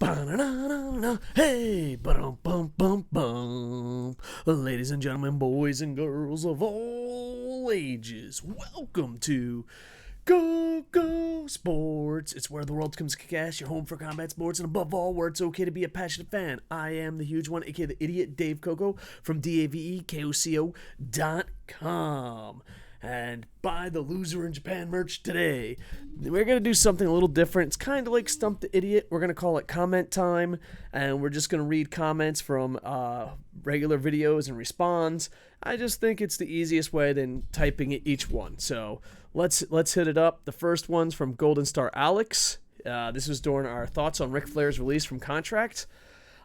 Ba-na-na-na-na. Hey, ba-dum-bum-bum-bum. Ladies and gentlemen, boys and girls of all ages, welcome to KocoSports. It's where the world comes to kick ass, your home for combat sports, and above all, where it's okay to be a passionate fan. I am the huge one, aka the idiot Dave Koco from DAVEKOCO.com. And buy the Loser in Japan merch today. We're going to do something a little different. It's kind of like Stump the Idiot. We're going to call it comment time. And we're just going to read comments from regular videos and respond. I just think it's the easiest way than typing each one. So let's hit it up. The first one's from Golden Star Alex. This was during our thoughts on Ric Flair's release from contract.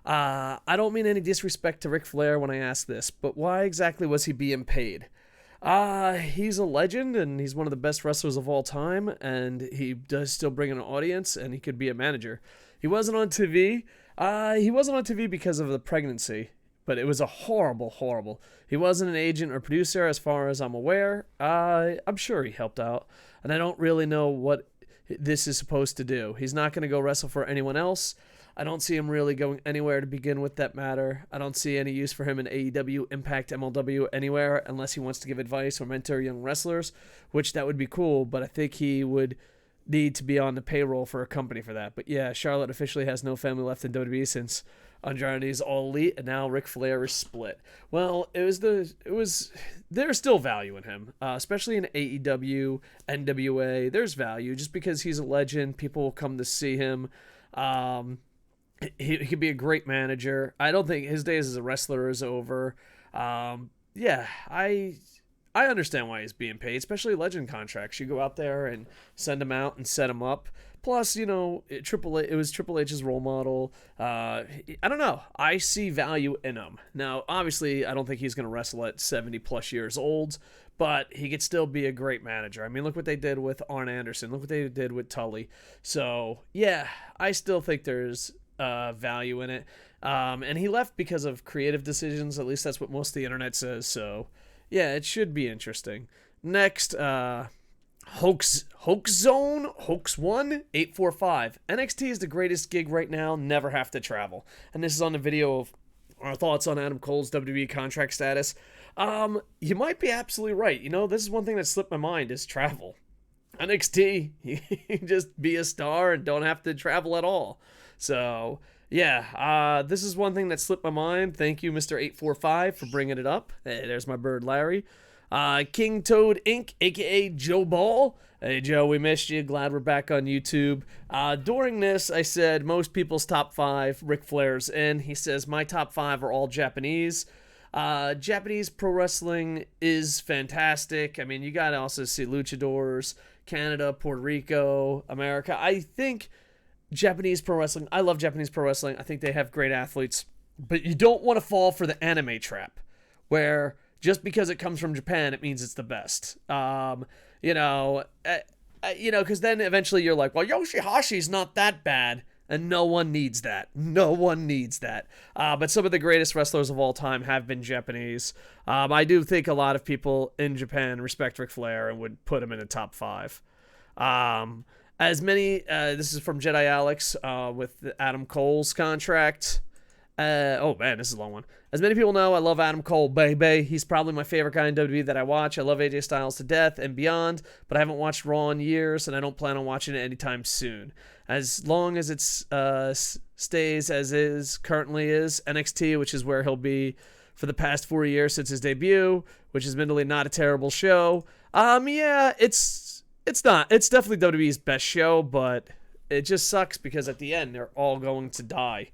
I don't mean any disrespect to Ric Flair when I ask this, but why exactly was he being paid? He's a legend, and he's one of the best wrestlers of all time, and he does still bring an audience, and he could be a manager. He wasn't on TV. He wasn't on TV because of the pregnancy, but it was a horrible. He wasn't an agent or producer as far as I'm aware. I'm sure he helped out, and I don't really know what this is supposed to do. He's not going to go wrestle for anyone else. I don't see him really going anywhere to begin with that matter. I don't see any use for him in AEW, Impact, MLW, anywhere, unless he wants to give advice or mentor young wrestlers, which that would be cool, but I think he would need to be on the payroll for a company for that. But yeah, Charlotte officially has no family left in WWE since Andrade's All Elite, and now Ric Flair is split. Well, there's still value in him, especially in AEW, NWA. There's value just because he's a legend. People will come to see him. He could be a great manager. I don't think his days as a wrestler is over. Yeah, I understand why he's being paid, especially legend contracts. You go out there and send him out and set him up. Plus, it was Triple H's role model. I don't know. I see value in him. Now, obviously, I don't think he's going to wrestle at 70-plus years old, but he could still be a great manager. I mean, look what they did with Arn Anderson. Look what they did with Tully. So, yeah, I still think there's value in it. And he left because of creative decisions. At least that's what most of the internet says. So, yeah, it should be interesting. Next, Hoax Zone, Hoax1, 845. NXT is the greatest gig right now. Never have to travel. And this is on the video of our thoughts on Adam Cole's WWE contract status. You might be absolutely right. This is one thing that slipped my mind is travel. NXT, you just be a star and don't have to travel at all. So, yeah, this is one thing that slipped my mind. Thank you, Mr. 845, for bringing it up. Hey, there's my bird, Larry. King Toad Inc., a.k.a. Joe Ball. Hey, Joe, we missed you. Glad we're back on YouTube. During this, I said most people's top 5, Ric Flair's in. He says, my top 5 are all Japanese. Japanese pro wrestling is fantastic. I mean, you got to also see luchadors, Canada, Puerto Rico, America. I think Japanese pro wrestling, I love Japanese pro wrestling. I think they have great athletes. But you don't want to fall for the anime trap, where just because it comes from Japan, it means it's the best. Because then eventually you're like, well, Yoshihashi's not that bad. And no one needs that. But some of the greatest wrestlers of all time have been Japanese. I do think a lot of people in Japan respect Ric Flair and would put him in the top 5. This is from Jedi Alex with Adam Cole's contract. Oh man, this is a long one. As many people know, I love Adam Cole, baby. He's probably my favorite guy in WWE that I watch. I love AJ Styles to death and beyond, but I haven't watched Raw in years, and I don't plan on watching it anytime soon. As long as it stays as currently is, NXT, which is where he'll be for the past 4 years since his debut, which is admittedly not a terrible show. Yeah, it's not. It's definitely WWE's best show, but it just sucks because at the end, they're all going to die.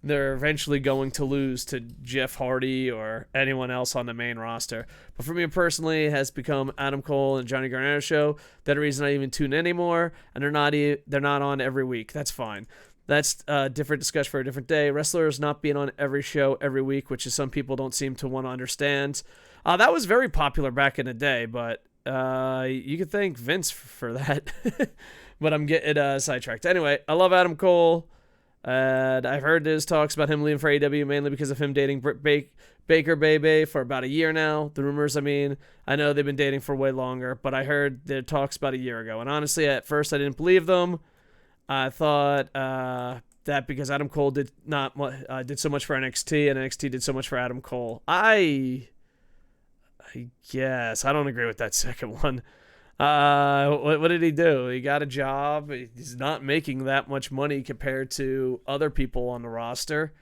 They're eventually going to lose to Jeff Hardy or anyone else on the main roster. But for me personally, it has become Adam Cole and Johnny Gargano show. That reason I even tune in anymore, and they're not on every week. That's fine. That's a different discussion for a different day. Wrestlers not being on every show every week, which is some people don't seem to want to understand. That was very popular back in the day, but you could thank Vince for that. But I'm getting sidetracked. Anyway, I love Adam Cole. And I've heard there's talks about him leaving for AEW mainly because of him dating Britt Baker Bebe for about a year now. The rumors, I know they've been dating for way longer, but I heard their talks about a year ago. And honestly, at first I didn't believe them. I thought that because Adam Cole did not did so much for NXT and NXT did so much for Adam Cole. I guess I don't agree with that second one. What did he do? He got a job. He's not making that much money compared to other people on the roster,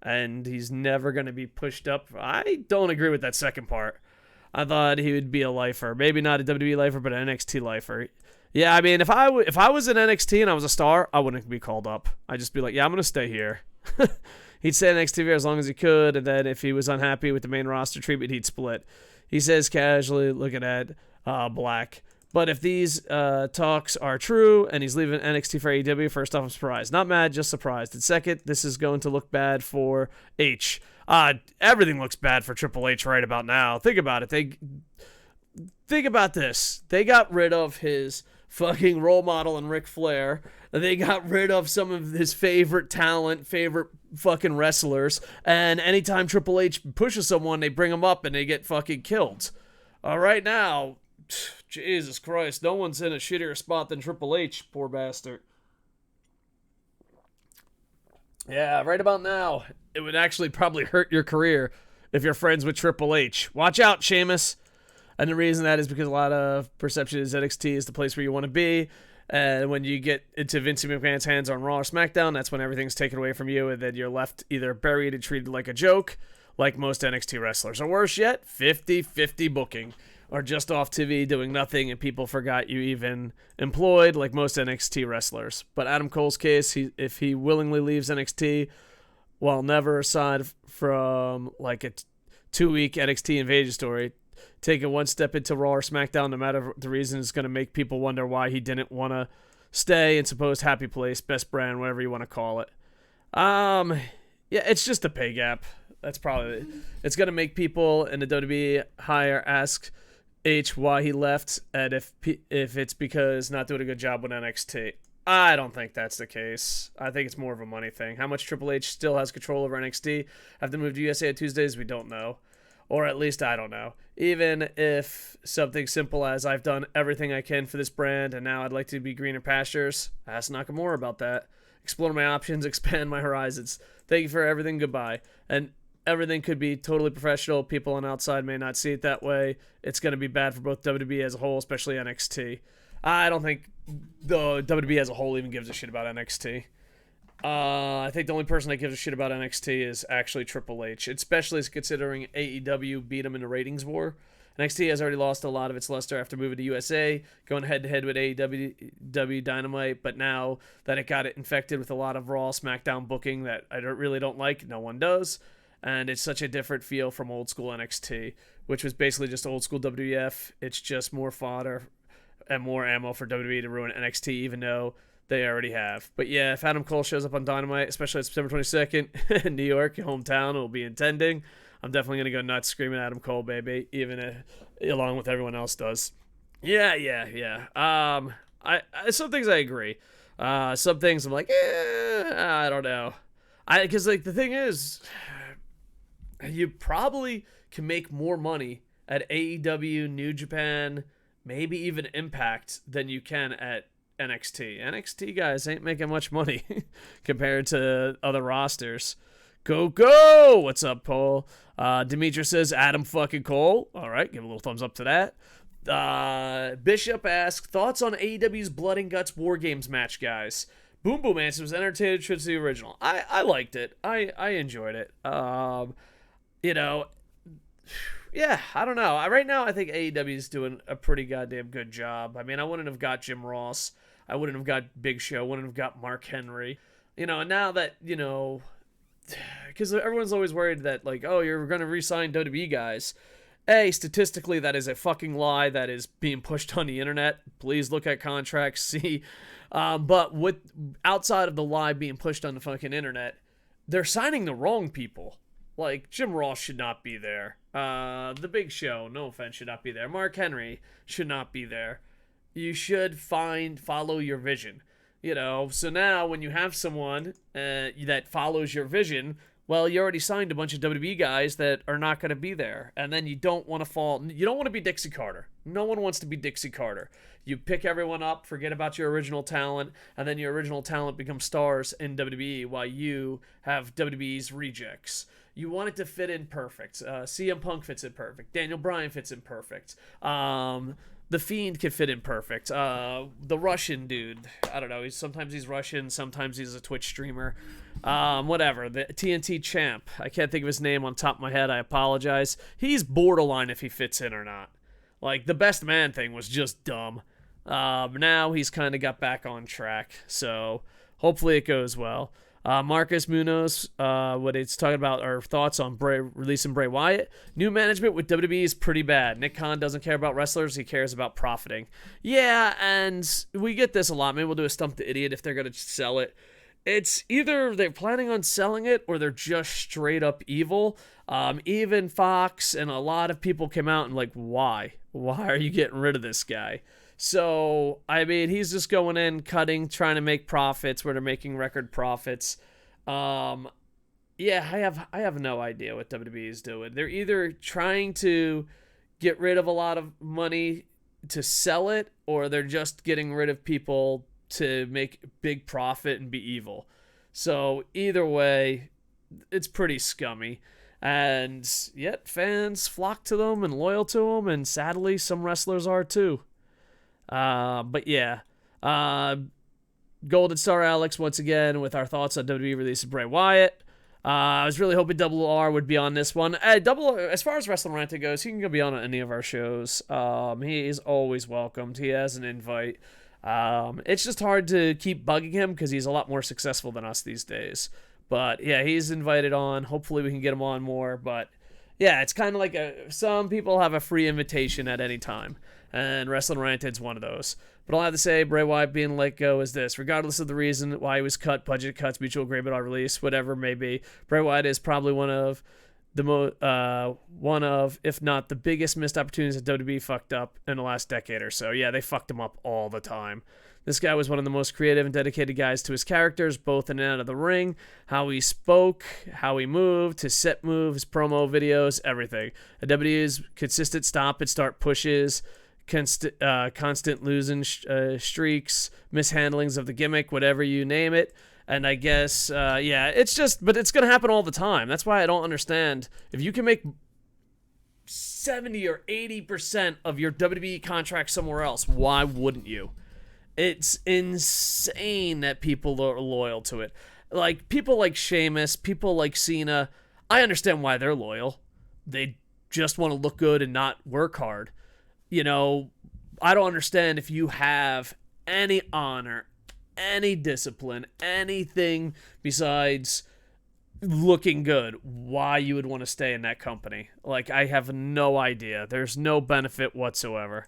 and he's never going to be pushed up. I don't agree with that second part. I thought he would be a lifer. Maybe not a WWE lifer, but an NXT lifer. Yeah, I mean, if I was in NXT and I was a star, I wouldn't be called up. I'd just be like, yeah, I'm going to stay here. He'd stay in NXT for as long as he could, and then if he was unhappy with the main roster treatment, he'd split. He says casually, looking at Black. But if these talks are true and he's leaving NXT for AEW, first off, I'm surprised. Not mad, just surprised. And second, this is going to look bad for H. Everything looks bad for Triple H right about now. Think about it. Think about this. They got rid of his fucking role model in Ric Flair. They got rid of some of his favorite talent, favorite fucking wrestlers. And anytime Triple H pushes someone, they bring them up and they get fucking killed. Right now, Jesus Christ, no one's in a shittier spot than Triple H, poor bastard. Yeah, right about now, it would actually probably hurt your career if you're friends with Triple H. Watch out, Sheamus. And the reason that is because a lot of perception is NXT is the place where you want to be. And when you get into Vince McMahon's hands on Raw or SmackDown, that's when everything's taken away from you, and then you're left either buried and treated like a joke, like most NXT wrestlers. Or worse yet, 50-50 booking. Or just off TV doing nothing and people forgot you even employed, like most NXT wrestlers. But Adam Cole's case, if he willingly leaves NXT, while never aside from like a 2-week NXT Invasion story, taking one step into Raw or SmackDown, no matter the reason, is going to make people wonder why he didn't want to stay in supposed happy place, best brand, whatever you want to call it. Yeah, it's just a pay gap. That's probably it. It's going to make people in the WWE hire ask H why he left, and if it's because not doing a good job with NXT. I don't think that's the case. I think it's more of a money thing. How much Triple H still has control over NXT? Have they moved to USA on Tuesdays? We don't know. Or at least I don't know. Even if something simple as I've done everything I can for this brand and now I'd like to be greener pastures, ask Nakamura about that. Explore my options, expand my horizons. Thank you for everything, goodbye. And everything could be totally professional. People on outside may not see it that way. It's going to be bad for both WWE as a whole, especially NXT. I don't think the WWE as a whole even gives a shit about NXT. I think the only person that gives a shit about NXT is actually Triple H, especially considering AEW beat him in the ratings war. NXT has already lost a lot of its luster after moving to USA, going head-to-head with AEW Dynamite, but now that it got it infected with a lot of Raw, SmackDown booking that I really don't like, no one does, and it's such a different feel from old-school NXT, which was basically just old-school WWF. It's just more fodder and more ammo for WWE to ruin NXT, even though they already have. But yeah, if Adam Cole shows up on Dynamite, especially on September 22nd in New York, hometown, it'll be intending. I'm definitely going to go nuts screaming Adam Cole, baby, even along with everyone else does. Yeah. Some things I agree. Some things I'm like, I don't know. Because like the thing is, you probably can make more money at AEW, New Japan, maybe even Impact than you can at NXT. NXT guys ain't making much money compared to other rosters. Koco! What's up, Paul? Demetra says Adam fucking Cole. All right, give a little thumbs up to that. Bishop asks, thoughts on AEW's Blood and Guts War Games match, guys? Boom Boom answer was entertaining to the original. I liked it. I enjoyed it. Yeah, I don't know. Right now, I think AEW is doing a pretty goddamn good job. I mean, I wouldn't have got Jim Ross. I wouldn't have got Big Show. Wouldn't have got Mark Henry. And now that, because everyone's always worried that, like, oh, you're going to re-sign WWE guys. Statistically, that is a fucking lie that is being pushed on the internet. Please look at contracts, see. But outside of the lie being pushed on the fucking internet, they're signing the wrong people. Like, Jim Ross should not be there. The Big Show, no offense, should not be there. Mark Henry should not be there. You should follow your vision. So now when you have someone that follows your vision, well, you already signed a bunch of WWE guys that are not going to be there. And then you don't want to be Dixie Carter. No one wants to be Dixie Carter. You pick everyone up, forget about your original talent, and then your original talent becomes stars in WWE while you have WWE's rejects. You want it to fit in perfect. CM Punk fits in perfect. Daniel Bryan fits in perfect. The Fiend can fit in perfect. The Russian dude, I don't know. Sometimes he's Russian, sometimes he's a Twitch streamer. Whatever. The TNT champ. I can't think of his name on top of my head. I apologize. He's borderline if he fits in or not. Like, the best man thing was just dumb. Now he's kind of got back on track. So hopefully it goes well. Marcus Munoz, what it's talking about our thoughts on releasing Bray Wyatt. New management with WWE is pretty bad. Nick Khan doesn't care about wrestlers. He cares about profiting. Yeah, and we get this a lot. Maybe we'll do a Stump the Idiot if they're going to sell it. It's either they're planning on selling it or they're just straight up evil. Even Fox and a lot of people came out and like, why? Why are you getting rid of this guy? So, I mean, he's just going in, cutting, trying to make profits where they're making record profits. Yeah, I have no idea what WWE is doing. They're either trying to get rid of a lot of money to sell it, or they're just getting rid of people to make big profit and be evil. So, either way, it's pretty scummy. And yet, fans flock to them and loyal to them, and sadly, some wrestlers are too. But yeah, Golden Star Alex once again with our thoughts on WWE release of Bray Wyatt. I was really hoping Double R would be on this one. As far as Wrestling Ranting goes, he can go be on any of our shows. He is always welcomed. He has an invite. It's just hard to keep bugging him because he's a lot more successful than us these days. But yeah, he's invited on. Hopefully we can get him on more. But yeah, it's kind of like some people have a free invitation at any time. And Wrestling Ranted's one of those. But all I have to say, Bray Wyatt being let go is this. Regardless of the reason why he was cut, budget cuts, mutual agreement on release, whatever it may be, Bray Wyatt is probably one of, if not the biggest missed opportunities that WWE fucked up in the last decade or so. Yeah, they fucked him up all the time. This guy was one of the most creative and dedicated guys to his characters, both in and out of the ring, how he spoke, how he moved, his set moves, promo videos, everything. WWE's consistent stop and start pushes, constant losing streaks, mishandlings of the gimmick, whatever you name it. And I guess, but it's going to happen all the time. That's why I don't understand. If you can make 70 or 80% of your WWE contract somewhere else, why wouldn't you? It's insane that people are loyal to it. Like, people like Sheamus, people like Cena, I understand why they're loyal. They just want to look good and not work hard. I don't understand if you have any honor, any discipline, anything besides looking good, why you would want to stay in that company. Like, I have no idea. There's no benefit whatsoever.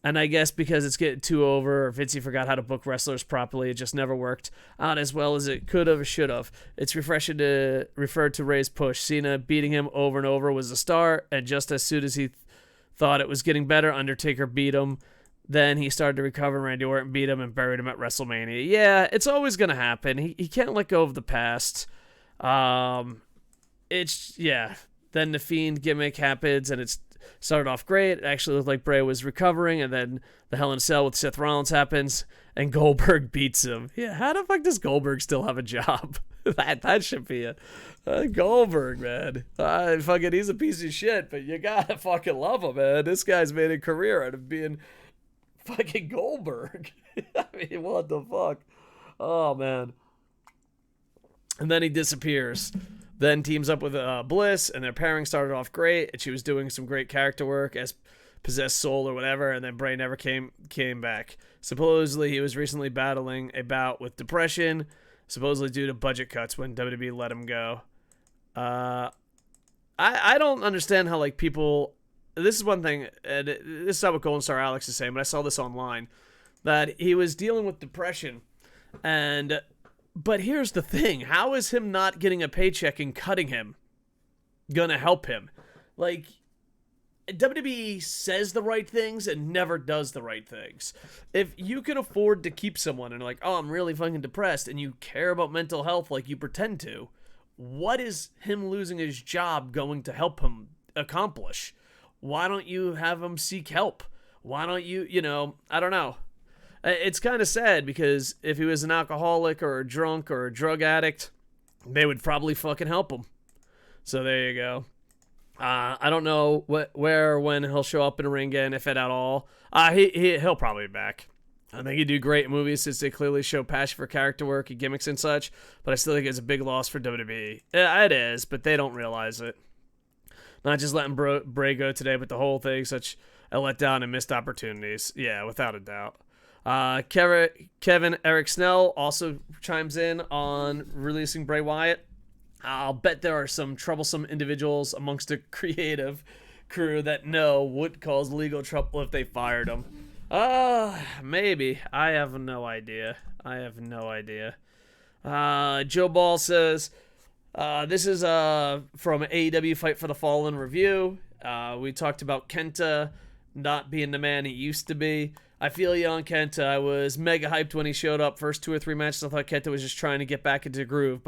And I guess because it's getting too over, or Vince forgot how to book wrestlers properly, it just never worked out as well as it could have or should have. It's refreshing to refer to Ray's push. Cena beating him over and over was the start, and just as soon as he thought it was getting better, Undertaker beat him. Then he started to recover, Randy Orton beat him and buried him at WrestleMania. Yeah, it's always going to happen. He can't let go of the past. Then the Fiend gimmick happens, and it's started off great. It actually looked like Bray was recovering, and then the Hell in a Cell with Seth Rollins happens, and Goldberg beats him. Yeah, how the fuck does Goldberg still have a job? that should be it. Goldberg, man. He's a piece of shit, but you gotta fucking love him, man. This guy's made a career out of being fucking Goldberg. I mean, what the fuck? Oh, man. And then he disappears. Then teams up with Bliss, and their pairing started off great, and she was doing some great character work as Possessed Soul or whatever, and then Bray never came back. Supposedly, he was recently battling a bout with depression, supposedly due to budget cuts when WWE let him go. I don't understand how, like, people... This is one thing, and this is not what Golden Star Alex is saying, but I saw this online, that he was dealing with depression, but here's the thing. How is him not getting a paycheck and cutting him gonna help him? Like, WWE says the right things and never does the right things. If you can afford to keep someone and like, oh, I'm really fucking depressed, and you care about mental health like you pretend to, what is him losing his job going to help him accomplish? Why don't you have him seek help? Why don't you, I don't know. It's kind of sad because if he was an alcoholic or a drunk or a drug addict, they would probably fucking help him. So there you go. I don't know where or when he'll show up in a ring again, if at all. He'll probably be back. I think he'd do great in movies since they clearly show passion for character work and gimmicks and such, but I still think it's a big loss for WWE. Yeah, it is, but they don't realize it. Not just letting Bray go today, but the whole thing, such a letdown and missed opportunities. Yeah, without a doubt. Kevin Eric Snell also chimes in on releasing Bray Wyatt. I'll bet there are some troublesome individuals amongst the creative crew that would cause legal trouble if they fired him. Maybe. I have no idea. Joe Ball says, this is from AEW Fight for the Fallen review. We talked about Kenta not being the man he used to be. I feel you on Kenta. I was mega hyped when he showed up. First 2 or 3 matches, I thought Kenta was just trying to get back into the groove.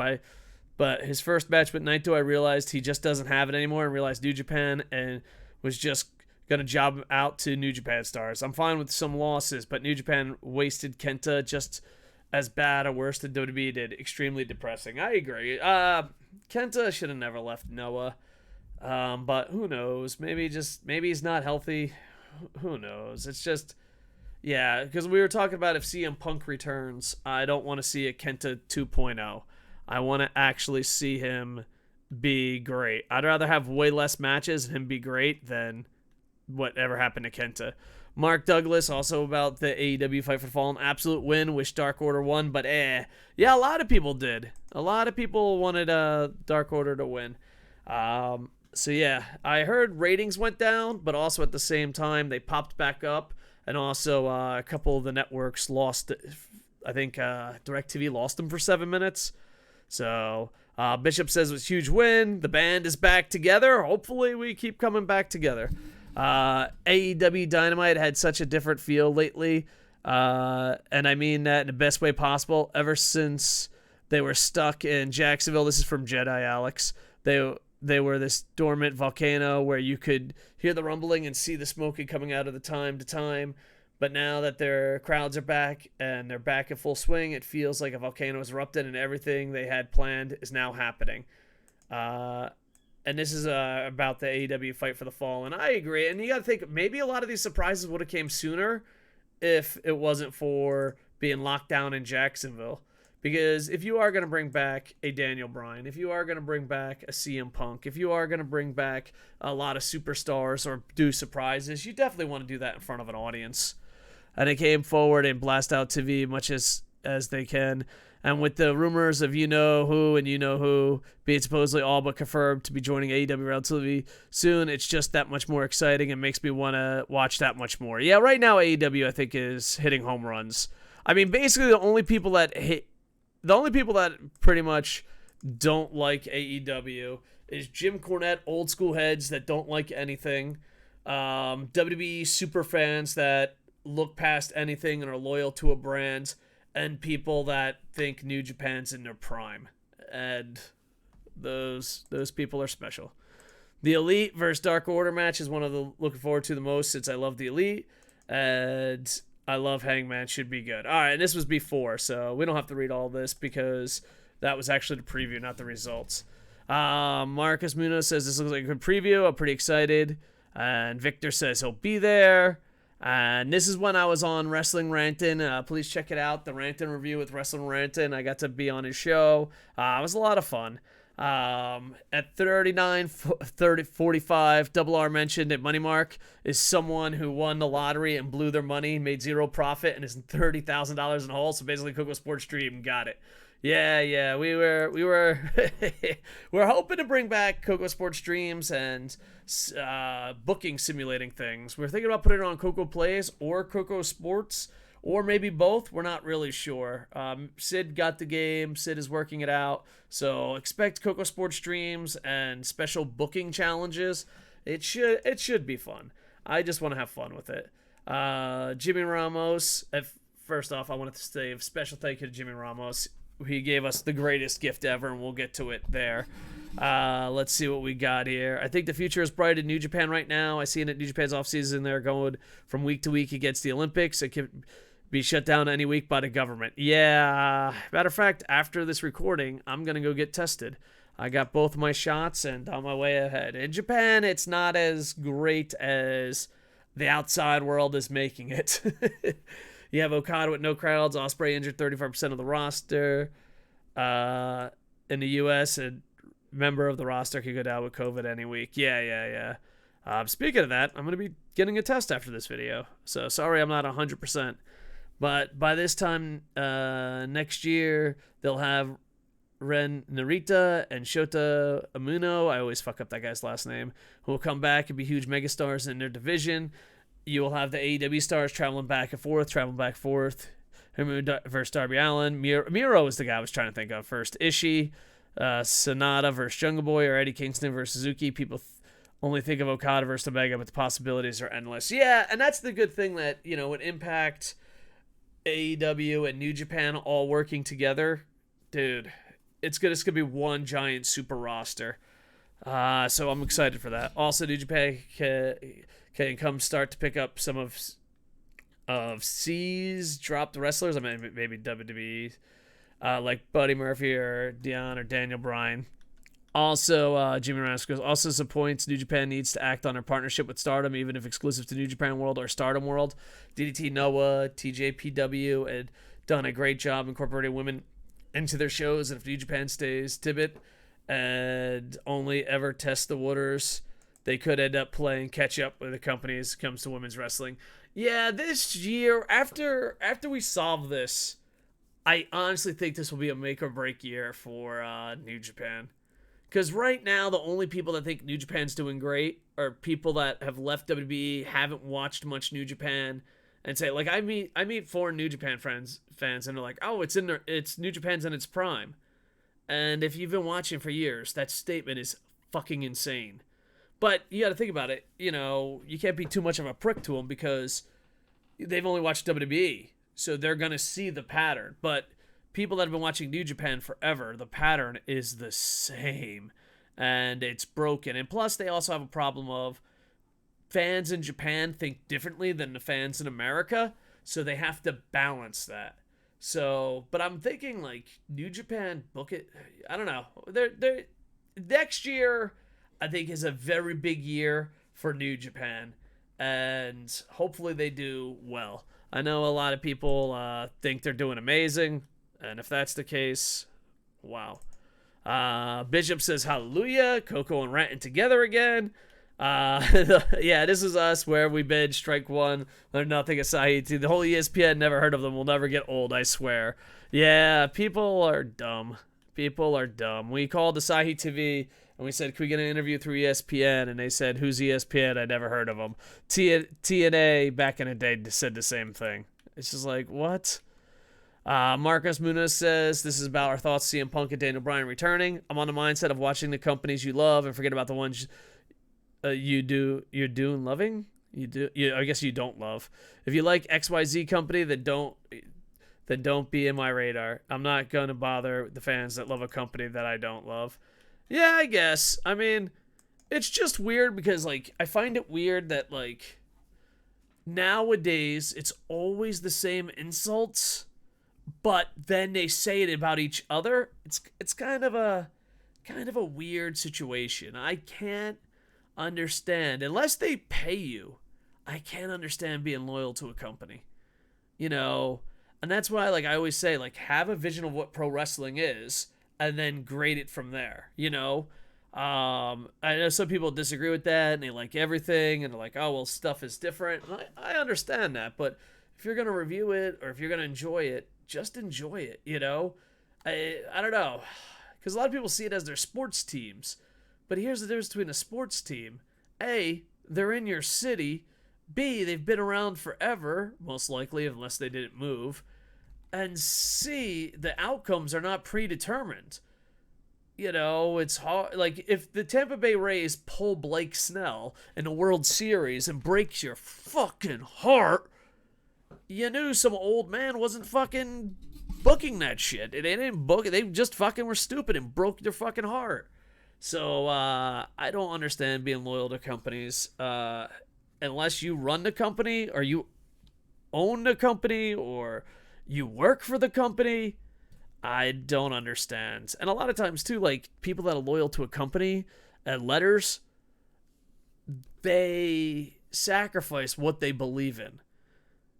But his first match with Naito, I realized he just doesn't have it anymore, and realized New Japan and was just going to job him out to New Japan stars. I'm fine with some losses, but New Japan wasted Kenta just as bad or worse than WWE did. Extremely depressing. I agree. Kenta should have never left Noah. But who knows? Maybe he's not healthy. Who knows? It's just, yeah, because we were talking about if CM Punk returns, I don't want to see a Kenta 2.0. I want to actually see him be great. I'd rather have way less matches and him be great than whatever happened to Kenta. Mark Douglas, also about the AEW Fight for the Fallen. Absolute win. Wish Dark Order won, but Yeah, a lot of people did. A lot of people wanted Dark Order to win. So yeah, I heard ratings went down, but also at the same time, they popped back up. And also a couple of the networks lost, I think DirecTV lost them for 7 minutes. So Bishop says it was a huge win. The band is back together. Hopefully we keep coming back together. AEW Dynamite had such a different feel lately. And I mean that in the best way possible. Ever since they were stuck in Jacksonville. This is from Jedi Alex. They were this dormant volcano where you could hear the rumbling and see the smoking coming out of the time to time. But now that their crowds are back and they're back in full swing, it feels like a volcano has erupted and everything they had planned is now happening. And this is about the AEW Fight for the Fallen. I agree. And you got to think, maybe a lot of these surprises would have came sooner if it wasn't for being locked down in Jacksonville. Because if you are going to bring back a Daniel Bryan, if you are going to bring back a CM Punk, if you are going to bring back a lot of superstars or do surprises, you definitely want to do that in front of an audience. And they came forward and blast out TV much as they can. And with the rumors of you-know-who and you-know-who being supposedly all but confirmed to be joining AEW relatively soon, it's just that much more exciting and makes me want to watch that much more. Yeah, right now AEW, I think, is hitting home runs. I mean, basically the only people that pretty much don't like AEW is Jim Cornette, old school heads that don't like anything, WWE super fans that look past anything and are loyal to a brand, and people that think New Japan's in their prime. And those people are special. The Elite versus Dark Order match is one of the looking forward to the most since I love the Elite, and I love Hangman. Should be good. All right, and this was before, so we don't have to read all this because that was actually the preview, not the results. Marcus Munoz says this looks like a good preview. I'm pretty excited. And Victor says he'll be there. And this is when I was on Wrestling Rantin'. Please check it out, the Rantin' review with Wrestling Rantin'. I got to be on his show. It was a lot of fun. At 45, Double R mentioned that Money Mark is someone who won the lottery and blew their money, made zero profit, and is $30,000 in the hole. So basically, KocoSports Stream got it. Yeah, we were we're hoping to bring back KocoSports Streams and booking simulating things. We're thinking about putting it on Koco Plays or KocoSports, or maybe both. We're not really sure. Sid got the game. Sid is working it out. So expect KocoSports Streams and special booking challenges. It should be fun. I just want to have fun with it. Jimmy Ramos. First off, I wanted to say a special thank you to Jimmy Ramos. He gave us the greatest gift ever, and we'll get to it there. Let's see what we got here. I think the future is bright in New Japan right now. I see it at New Japan's offseason. They're going from week to week against the Olympics. It could be shut down any week by the government. Yeah. Matter of fact, after this recording, I'm going to go get tested. I got both my shots and on my way ahead. In Japan, it's not as great as the outside world is making it. You have Okada with no crowds. Ospreay injured 35% of the roster. In the U.S., a member of the roster could go down with COVID any week. Yeah. Speaking of that, I'm going to be getting a test after this video. So sorry I'm not 100%. But by this time next year, they'll have Ren Narita and Shota Umino, I always fuck up that guy's last name, who will come back and be huge megastars in their division. You will have the AEW stars traveling back and forth. Hiromu versus Darby Allin. Miro is the guy I was trying to think of first. Ishii, Sonata versus Jungle Boy, or Eddie Kingston versus Suzuki. People only think of Okada versus Omega, but the possibilities are endless. Yeah, and that's the good thing that, with Impact, AEW, and New Japan all working together, dude, it's going to be one giant super roster. So I'm excited for that. Also, New Japan can come start to pick up some of C's dropped wrestlers. I mean, maybe WWE, like Buddy Murphy or Dion or Daniel Bryan. Also, Jimmy Ramos goes, also some points New Japan needs to act on their partnership with Stardom, even if exclusive to New Japan World or Stardom World. DDT Noah, TJPW, had done a great job incorporating women into their shows, and if New Japan stays Tibet and only ever test the waters, they could end up playing catch up with the companies when it comes to women's wrestling. Yeah, this year, after we solve this, I honestly think this will be a make or break year for New Japan. Because right now, the only people that think New Japan's doing great are people that have left WWE, haven't watched much New Japan, and say, like, I meet foreign New Japan fans, and they're like, oh, it's New Japan's in its prime. And if you've been watching for years, that statement is fucking insane. But you got to think about it. You can't be too much of a prick to them because they've only watched WWE, so they're gonna see the pattern. But people that have been watching New Japan forever, the pattern is the same, and it's broken. And plus, they also have a problem of fans in Japan think differently than the fans in America, so they have to balance that. So, but I'm thinking like New Japan book it. I don't know. They're next year, I think, is a very big year for New Japan, and hopefully they do well. I know a lot of people think they're doing amazing, and if that's the case, wow. Bishop says hallelujah. Koco and Ratton together again. Yeah, this is us where we bid strike one, learn nothing Asahi. The whole ESPN, never heard of them, will never get old, I swear. Yeah, people are dumb. We called Asahi TV and we said, can we get an interview through ESPN? And they said, who's ESPN? I never heard of them. TNA back in the day said the same thing. It's just like, what? Marcos Munoz says, this is about our thoughts CM Punk and Daniel Bryan returning. I'm on the mindset of watching the companies you love and forget about the ones you're doing loving. I guess you don't love. If you like XYZ company, then don't be in my radar. I'm not gonna bother the fans that love a company that I don't love. Yeah, I guess. I mean, it's just weird because, like, I find it weird that, like, nowadays it's always the same insults, but then they say it about each other. It's kind of a weird situation. I can't understand, unless they pay you, I can't understand being loyal to a company. And that's why, like, I always say, like, have a vision of what pro wrestling is and then grade it from there. I know some people disagree with that and they like everything and they're like, oh, well, stuff is different. And I understand that, but if you're going to review it or if you're going to enjoy it, just enjoy it, I don't know, because a lot of people see it as their sports teams, but here's the difference between a sports team. A, they're in your city. B, they've been around forever, most likely, unless they didn't move. And C, the outcomes are not predetermined. it's hard. Like, if the Tampa Bay Rays pull Blake Snell in the World Series and breaks your fucking heart, you knew some old man wasn't fucking booking that shit. They didn't book it. They just fucking were stupid and broke their fucking heart. So, I don't understand being loyal to companies. Unless you run the company or you own the company or you work for the company, I don't understand. And a lot of times, too, like, people that are loyal to a company and letters, they sacrifice what they believe in.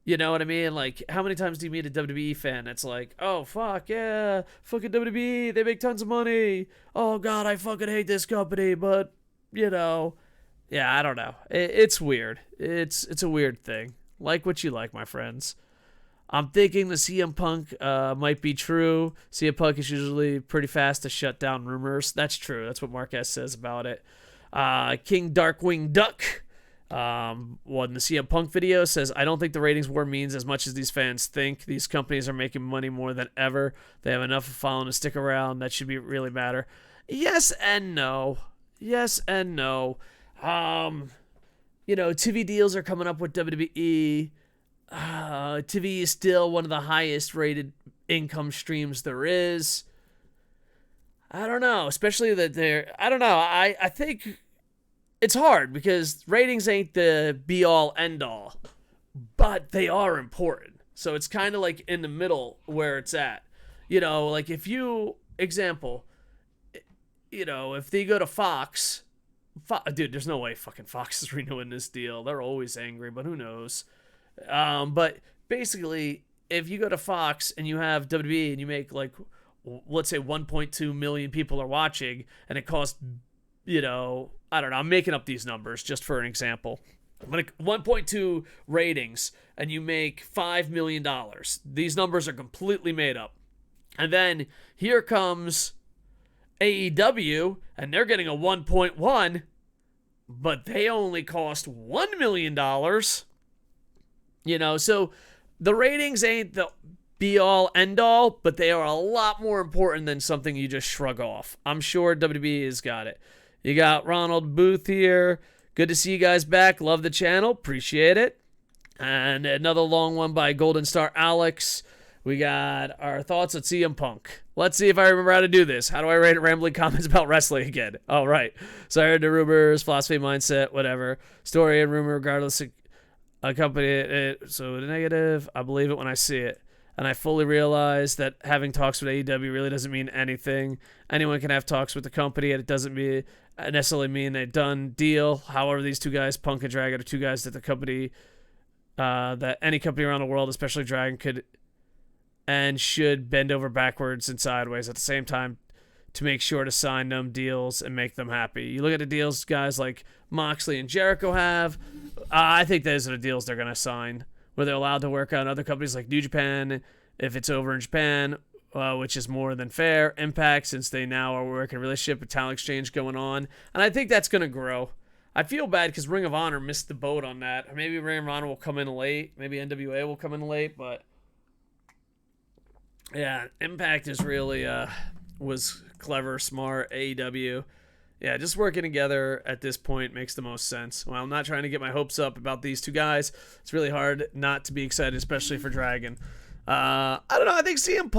You know what I mean? Like, how many times do you meet a WWE fan that's like, oh, fuck, yeah, fucking WWE, they make tons of money. Oh, God, I fucking hate this company, but, yeah, I don't know. It's weird. It's a weird thing. Like what you like, my friends. I'm thinking the CM Punk might be true. CM Punk is usually pretty fast to shut down rumors. That's true. That's what Marquez says about it. King Darkwing Duck, in the CM Punk video, says, I don't think the ratings war means as much as these fans think. These companies are making money more than ever. They have enough of following to stick around. That should really matter. Yes and no. Yes and no. TV deals are coming up with WWE. TV is still one of the highest rated income streams there is. I don't know, especially that I don't know. I think it's hard because ratings ain't the be all end all, but they are important. So it's kind of like in the middle where it's at. Like if if they go to Fox, dude, there's no way fucking Fox is renewing this deal. They're always angry, but who knows? But basically, if you go to Fox and you have WWE and you make, like, let's say 1.2 million people are watching, and it costs, I don't know, I'm making up these numbers just for an example. But 1.2 ratings, and you make $5 million. These numbers are completely made up. And then here comes AEW, and they're getting a 1.1, but they only cost $1 million. So the ratings ain't the be-all, end-all, but they are a lot more important than something you just shrug off. I'm sure WWE has got it. You got Ronald Booth here. Good to see you guys back. Love the channel. Appreciate it. And another long one by Golden Star Alex. We got our thoughts on CM Punk. Let's see if I remember how to do this. How do I write rambling comments about wrestling again? All right. So I heard the rumors, philosophy, mindset, whatever. Story and rumor, regardless of accompany it. So the negative, I believe it when I see it. And I fully realize that having talks with AEW really doesn't mean anything. Anyone can have talks with the company, and it doesn't necessarily mean a done deal. However, these two guys, Punk and Dragon, are two guys that the company, that any company around the world, especially Dragon, could and should bend over backwards and sideways at the same time to make sure to sign them deals and make them happy. You look at the deals guys like Moxley and Jericho have. I think those are the deals they're going to sign, where they're allowed to work on other companies like New Japan, if it's over in Japan, which is more than fair. Impact, since they now are working a relationship with talent exchange going on. And I think that's going to grow. I feel bad because Ring of Honor missed the boat on that. Or maybe Ring of Honor will come in late. Maybe NWA will come in late. But, yeah, Impact is really was clever, smart. AEW. Yeah, just working together at this point makes the most sense. Well, I'm not trying to get my hopes up about these two guys. It's really hard not to be excited, especially for Dragon. I don't know. I think CM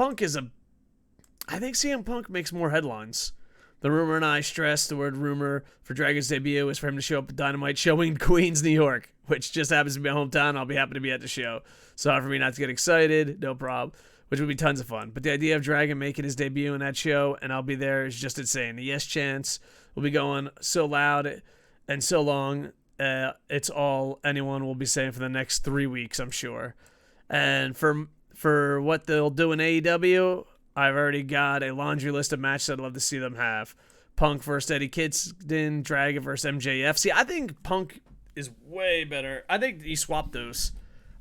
Punk makes more headlines. The rumor, and I stress the word rumor, for Dragon's debut is for him to show up at Dynamite showing in Queens, New York, which just happens to be my hometown. I'll be happy to be at the show. Sorry for me not to get excited. No problem. Which would be tons of fun. But the idea of Dragon making his debut in that show, and I'll be there, is just insane. The Yes Chance will be going so loud and so long. It's all anyone will be saying for the next 3 weeks, I'm sure. And for what they'll do in AEW, I've already got a laundry list of matches I'd love to see them have. Punk versus Eddie Kingston, Dragon versus MJF. See, I think Punk is way better. I think he swapped those.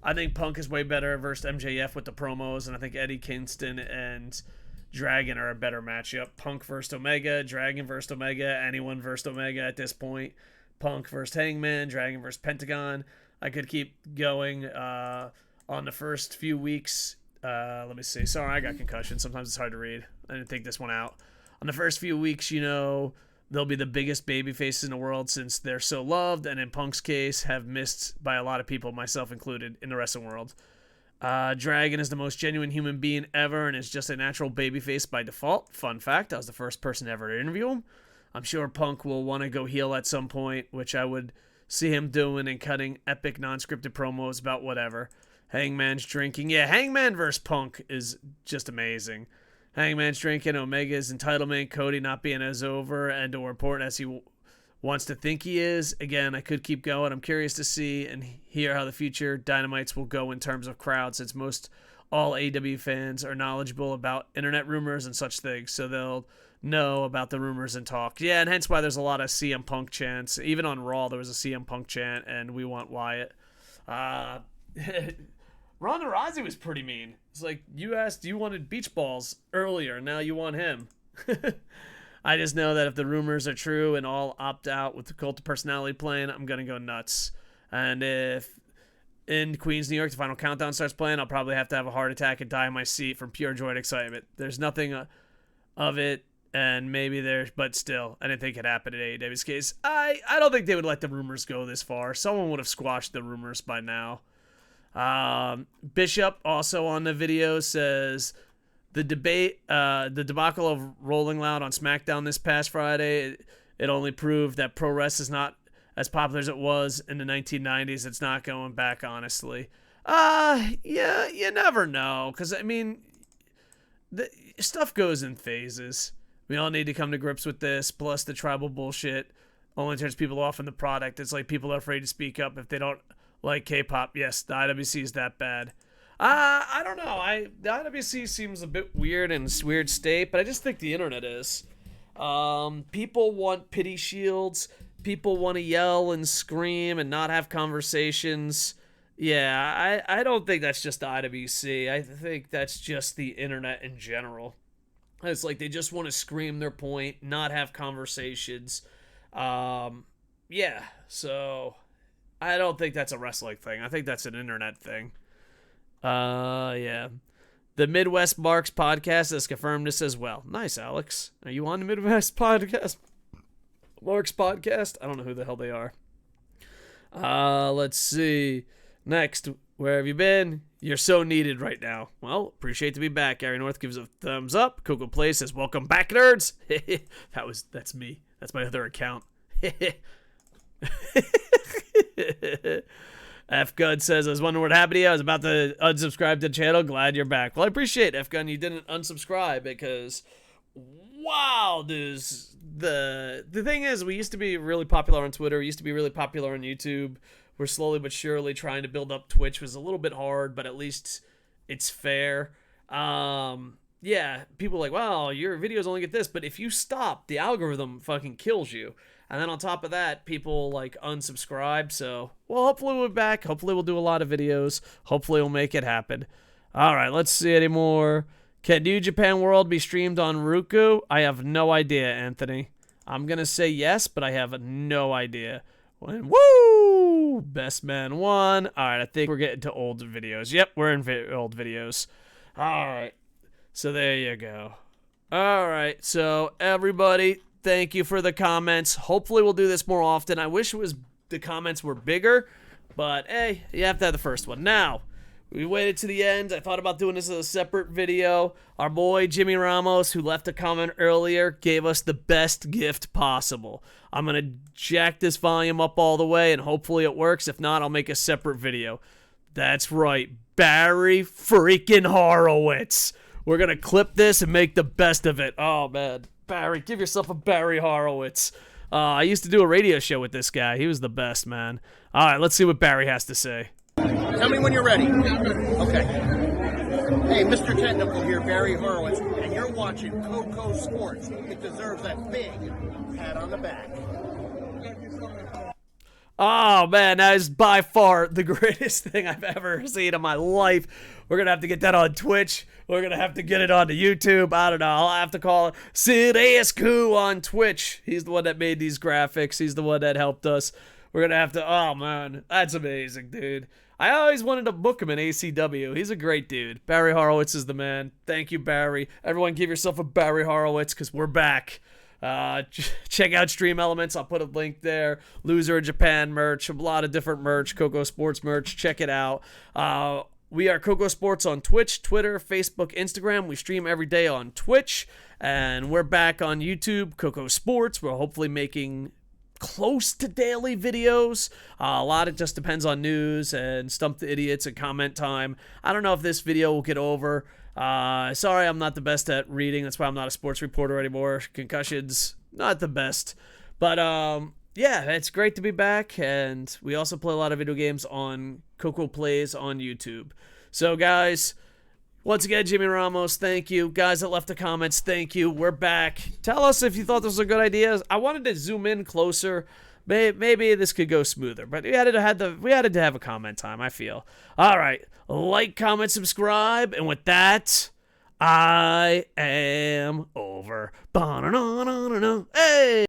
I think Punk is way better versus MJF with the promos, and I think Eddie Kingston and Dragon are a better matchup. Punk versus Omega, Dragon versus Omega, anyone versus Omega at this point. Punk versus Hangman, Dragon versus Pentagon. I could keep going on the first few weeks. Let me see. Sorry, I got concussion. Sometimes it's hard to read. I didn't think this one out. On the first few weeks, they'll be the biggest baby faces in the world since they're so loved, and in Punk's case, have missed by a lot of people, myself included, in the wrestling world. Dragon is the most genuine human being ever and is just a natural babyface by default. Fun fact, I was the first person ever to interview him. I'm sure Punk will want to go heel at some point, which I would see him doing and cutting epic non-scripted promos about whatever. Hangman's drinking. Yeah, Hangman versus Punk is just amazing. Hangman's drinking, Omega's entitlement, Cody not being as over and or important as he wants to think he is. Again, I could keep going. I'm curious to see and hear how the future Dynamites will go in terms of crowd, since most all AEW fans are knowledgeable about internet rumors and such things, so they'll know about the rumors and talk. Yeah, and hence why there's a lot of CM Punk chants. Even on Raw, there was a CM Punk chant, and we want Wyatt. Ronda Rousey was pretty mean. It's like, you wanted beach balls earlier, now you want him. I just know that if the rumors are true and all opt out with the Cult of Personality playing, I'm going to go nuts. And if in Queens, New York, the Final Countdown starts playing, I'll probably have to have a heart attack and die in my seat from pure joy and excitement. There's nothing of it, and but still, I didn't think it happened in AEW's case. I don't think they would let the rumors go this far. Someone would have squashed the rumors by now. Bishop also on the video says, the debacle of Rolling Loud on SmackDown this past Friday, it only proved that pro wrestling is not as popular as it was in the 1990s. It's not going back, honestly. Yeah, you never know, because, the stuff goes in phases. We all need to come to grips with this, plus the tribal bullshit only turns people off in the product. It's like people are afraid to speak up if they don't like K-pop. Yes, the IWC is that bad. I don't know. The IWC seems a bit weird in its weird state, but I just think the internet is. People want pity shields. People want to yell and scream and not have conversations. Yeah, I don't think that's just the IWC. I think that's just the internet in general. It's like they just want to scream their point, not have conversations. Yeah, so I don't think that's a wrestling thing. I think that's an internet thing. Yeah. The Midwest Marks podcast has confirmed this as well. Nice, Alex. Are you on the Midwest podcast? Marks podcast? I don't know who the hell they are. Let's see. Next, where have you been? You're so needed right now. Well, appreciate to be back. Gary North gives a thumbs up. Coco Play says, welcome back, nerds. That's me. That's my other account. F Gun says, I was wondering what happened to you. I was about to unsubscribe to the channel. Glad you're back. Well, I appreciate it, F Gun. You didn't unsubscribe because, wow, the thing is, we used to be really popular on Twitter. We used to be really popular on YouTube. We're slowly but surely trying to build up Twitch. It was a little bit hard, but at least it's fair. Yeah, people are like, wow, your videos only get this. But if you stop, the algorithm fucking kills you. And then on top of that, people like unsubscribe. So, well, hopefully we'll be back. Hopefully we'll do a lot of videos. Hopefully we'll make it happen. All right, let's see any more. Can New Japan World be streamed on Roku? I have no idea, Anthony. I'm going to say yes, but I have no idea. Woo! Best Man 1. All right, I think we're getting to old videos. Yep, we're in old videos. All right, so there you go. All right, so everybody, thank you for the comments. Hopefully we'll do this more often. I wish the comments were bigger, but hey, you have to have the first one. Now, we waited to the end. I thought about doing this as a separate video. Our boy Jimmy Ramos, who left a comment earlier, gave us the best gift possible. I'm going to jack this volume up all the way, and hopefully it works. If not, I'll make a separate video. That's right, Barry freaking Horowitz. We're going to clip this and make the best of it. Oh, man. Barry, give yourself a Barry Horowitz. I used to do a radio show with this guy. He was the best, man. All right, let's see what Barry has to say. Tell me when you're ready. Okay. Hey, Mr. Technical here, Barry Horowitz, and you're watching KocoSports. It deserves that big pat on the back. Oh, man, that is by far the greatest thing I've ever seen in my life. We're going to have to get that on Twitch. We're going to have to get it onto YouTube. I don't know. I'll have to call it Sid Askew on Twitch. He's the one that made these graphics. He's the one that helped us We're gonna have to. Oh man, that's amazing, dude. I always wanted to book him in ACW. He's a great dude. Barry Horowitz is the man. Thank you, Barry. Everyone, give yourself a Barry Horowitz because we're back. Check out Stream Elements. I'll put a link there. Loser in Japan merch, a lot of different merch, Koco Sports merch. Check it out. We are Koco Sports on Twitch, Twitter, Facebook, Instagram. We stream every day on Twitch, and we're back on YouTube, Koco Sports. We're hopefully making close to daily videos. A lot of it just depends on news and Stump the Idiots and comment time. I don't know if this video will get over. Sorry, I'm not the best at reading. That's why I'm not a sports reporter anymore. Concussions, not the best. But yeah, it's great to be back. And we also play a lot of video games on Koco Plays on YouTube. So guys, once again, Jimmy Ramos, thank you. Guys that left the comments, thank you. We're back. Tell us if you thought this was a good idea. I wanted to zoom in closer. Maybe this could go smoother, but we had to have a comment time, I feel. All right, like, comment, subscribe, and with that, I am over. Hey!